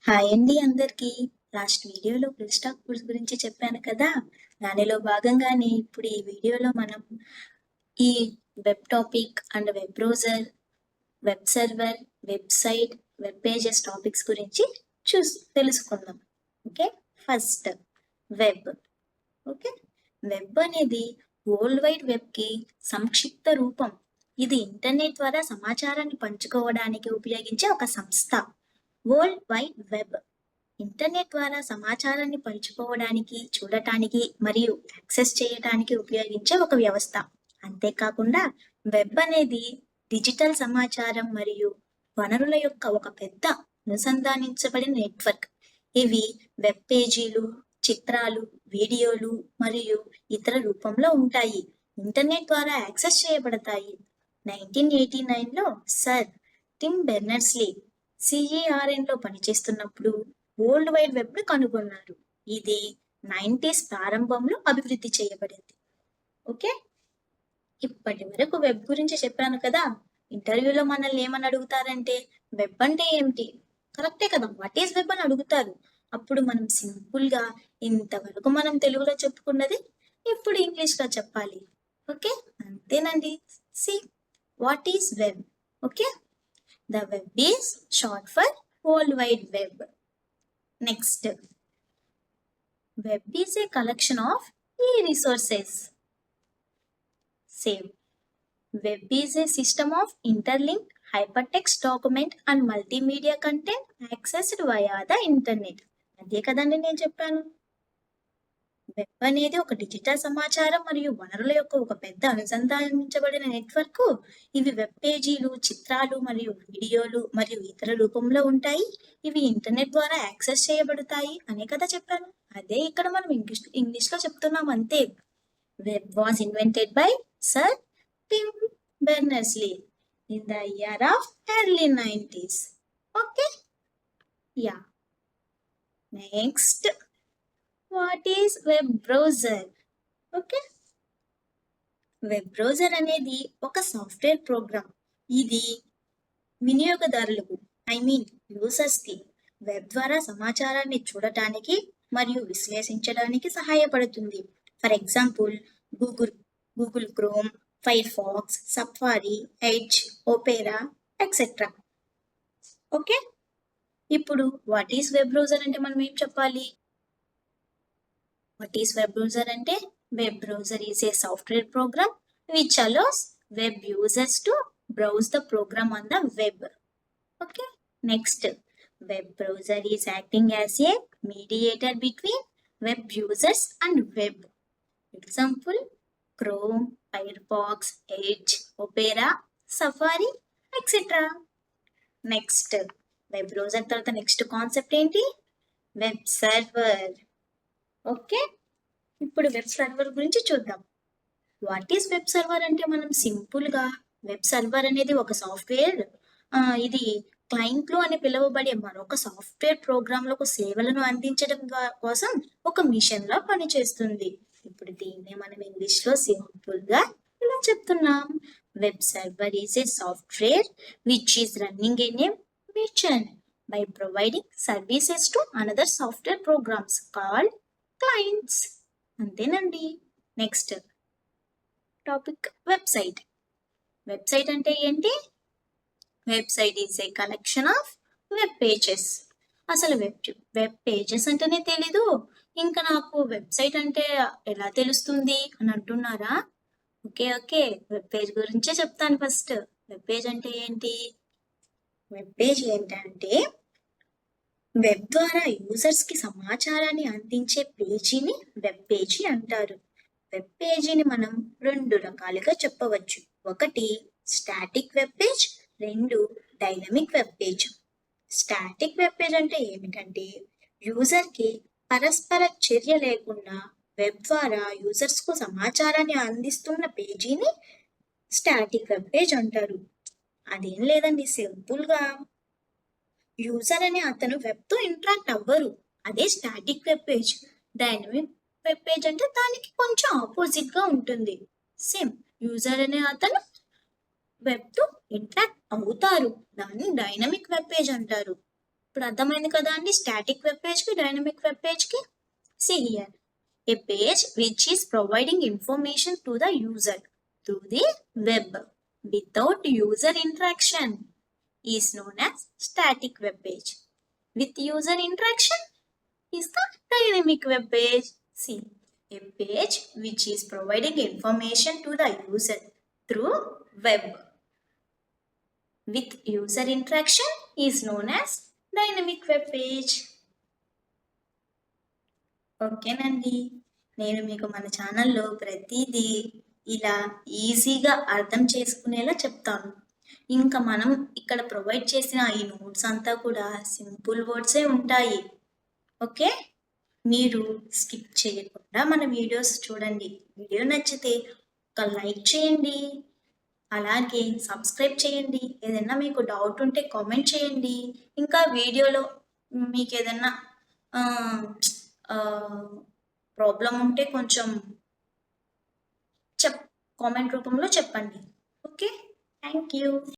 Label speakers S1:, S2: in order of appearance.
S1: Hi అండి అందరికీ. Last వీడియోలో ఫుల్ స్టాక్ కోర్స్ గురించి చెప్పాను కదా! దానిలో భాగంగానే ఇప్పుడు ఈ వీడియోలో మనం ఈ web topic and web browser, web server, website, web pages topics గురించి తెలుసుకుందాం. Okay. First web. Okay. Web అనేది వరల్డ్ వైడ్ వెబ్‌కి సంక్షిప్త రూపం. ఇది ఇంటర్నెట్ ద్వారా సమాచారాన్ని పంచుకోవడానికి ఉపయోగించే ఒక సంస్థ. వరల్డ్ వైడ్ వెబ్ ఇంటర్నెట్ ద్వారా సమాచారాన్ని పంచుకోవడానికి, చూడటానికి మరియు యాక్సెస్ చేయటానికి ఉపయోగించే ఒక వ్యవస్థ. అంతేకాకుండా వెబ్ అనేది డిజిటల్ సమాచారం మరియు వనరుల యొక్క ఒక పెద్ద అనుసంధానించబడిన నెట్వర్క్. ఇవి వెబ్ పేజీలు, చిత్రాలు, వీడియోలు మరియు ఇతర రూపంలో ఉంటాయి. ఇంటర్నెట్ ద్వారా యాక్సెస్ చేయబడతాయి. 1989లో సర్ టిమ్ బెర్నర్స్-లీ CERN లో పనిచేస్తున్నప్పుడు వరల్డ్ వైడ్ వెబ్ ను కనుగొన్నారు. ఇది 90s ప్రారంభంలో అభివృద్ధి చేయబడింది. ఓకే. ఇప్పటి వరకు వెబ్ గురించి చెప్పాను కదా. ఇంటర్వ్యూలో మనల్ని ఏమని అడుగుతారంటే వెబ్ అంటే ఏమిటి, కరెక్టే కదా, వాట్ ఈస్ వెబ్ అని అడుగుతారు. అప్పుడు మనం సింపుల్ గా ఇంతవరకు మనం తెలుగులో చెప్పుకున్నది ఇప్పుడు ఇంగ్లీష్ లో చెప్పాలి. ఓకే, అంతేనండి. See what is web. Okay, the web is short for world wide web. Next, web is a collection of e-resources. Same. Web is a system of interlinked hypertext document and multimedia content accessed via the internet. అదే కదండి నేను చెప్పాను. Web అనేది ఒక digital సమాచారం మరియు వనరుల యొక్క ఒక పెద్ద అనుసంధానించబడిన నెట్వర్క్. ఇవి వెబ్ పేజీలు, చిత్రాలు మరియు వీడియోలు మరియు ఇతర రూపంలో ఉంటాయి. ఇవి ఇంటర్నెట్ ద్వారా యాక్సెస్ చేయబడతాయి అనే కదా చెప్పాను. అదే ఇక్కడ మనం ఇంగ్లీష్ లో చెప్తున్నాం అంతే. Web was invented by sir Tim Berners-Lee in the year of early 90s. Okay, yeah. Next, what is web browser. Okay, web browser అనేది ఒక సాఫ్ట్వేర్ ప్రోగ్రామ్. ఇది వినియోగదారులకు యూజర్స్కి వెబ్ ద్వారా సమాచారాన్ని చూడటానికి మరియు విశ్లేషించడానికి సహాయపడుతుంది. For example Google Chrome, Firefox, Safari, Edge, Opera etcetera. Okay, ఇప్పుడు వాట్ ఈస్ వెబ్ బ్రౌజర్ అంటే మనం ఏం చెప్పాలి? What is web browser ante? Web browser is a software program which allows web users to browse the program on the web. Okay. Next, web browser is acting as a mediator between web users and web. Example, Chrome, Firefox, Edge, Opera, Safari, etc. Next, web browser tarvata next concept enti? Web server. Okay, ఇప్పుడు web server గురించి చూద్దాం. What is web server అంటే మనం సింపుల్గా web server అనేది ఒక software. ఇది క్లయింట్లు అని పిలువబడే మరొక సాఫ్ట్వేర్ ప్రోగ్రాంలకు సేవలను అందించడం కోసం ఒక మిషన్ లా పనిచేస్తుంది. ఇప్పుడు దీన్నే మనం ఇంగ్లీష్లో సింపుల్గా ఇలా చెప్తున్నాం. Web server is a software which is running in a machine by providing services to another software programs called clients. అంతేనండి. Next topic website. వెబ్సైట్ అంటే ఏంటి? Website is a collection of web pages. అసలు web pages అంటేనే తెలీదు, ఇంకా నాకు website అంటే ఎలా తెలుస్తుంది అని అంటున్నారా? ఓకే, వెబ్ పేజ్ గురించే చెప్తాను. ఫస్ట్ వెబ్ పేజ్ అంటే ఏంటి? వెబ్ పేజ్ ఏంటంటే వెబ్ ద్వారా యూజర్స్ కి సమాచారాన్ని అందించే పేజీని వెబ్ పేజీ అంటారు. వెబ్ పేజీని మనం రెండు రకాలుగా చెప్పవచ్చు. ఒకటి స్టాటిక్ వెబ్ పేజ్, రెండు dynamic web page. Static web page అంటే ఏమిటంటే యూజర్ కి పరస్పర చర్య లేకుండా వెబ్ ద్వారా యూజర్స్ కు సమాచారాన్ని అందిస్తున్న పేజీని స్టాటిక్ వెబ్ పేజ్ అంటారు. అదేం లేదండి, సింపుల్ గా యూజర్ అనే అతను వెబ్ తో ఇంటరాక్ట్ అవ్వరు. అదే static web page. Dynamic web page అంటే దానికి కొంచెం ఆపోజిట్ గా ఉంటుంది. సేమ్ యూజర్ అనే అతను వెబ్ తో ఇంటరాక్ట్ అవుతారు, దాన్ని డైనమిక్ వెబ్ పేజ్ అంటారు. ఇప్పుడు అర్థమైంది కదా అండి స్టాటిక్ వెబ్ పేజ్కి డైనమిక్ వెబ్ పేజ్కి. See here, a page which is providing information to the user through the web without user interaction is known as static web page. With user interaction is the dynamic web page. See, a page which is providing information to the user through web with user interaction is known as dynamic web page. ఓకేనండి, నేను మీకు మన ఛానల్లో ప్రతిదీ ఇలా ఈజీగా అర్థం చేసుకునేలా చెప్తాను. ఇంకా మనం ఇక్కడ ప్రొవైడ్ చేసిన ఈ నోట్స్ అంతా కూడా సింపుల్ వర్డ్సే ఉంటాయి. ఓకే, మీరు స్కిప్ చేయకుండా మన వీడియోస్ చూడండి. వీడియో నచ్చితే ఒక లైక్ చేయండి, అలాగే సబ్స్క్రైబ్ చేయండి. ఏదైనా మీకు డౌట్ ఉంటే కామెంట్ చేయండి. ఇంకా వీడియోలో మీకు ఏదైనా ప్రాబ్లం ఉంటే కొంచెం కామెంట్ రూపంలో చెప్పండి. Okay, thank you.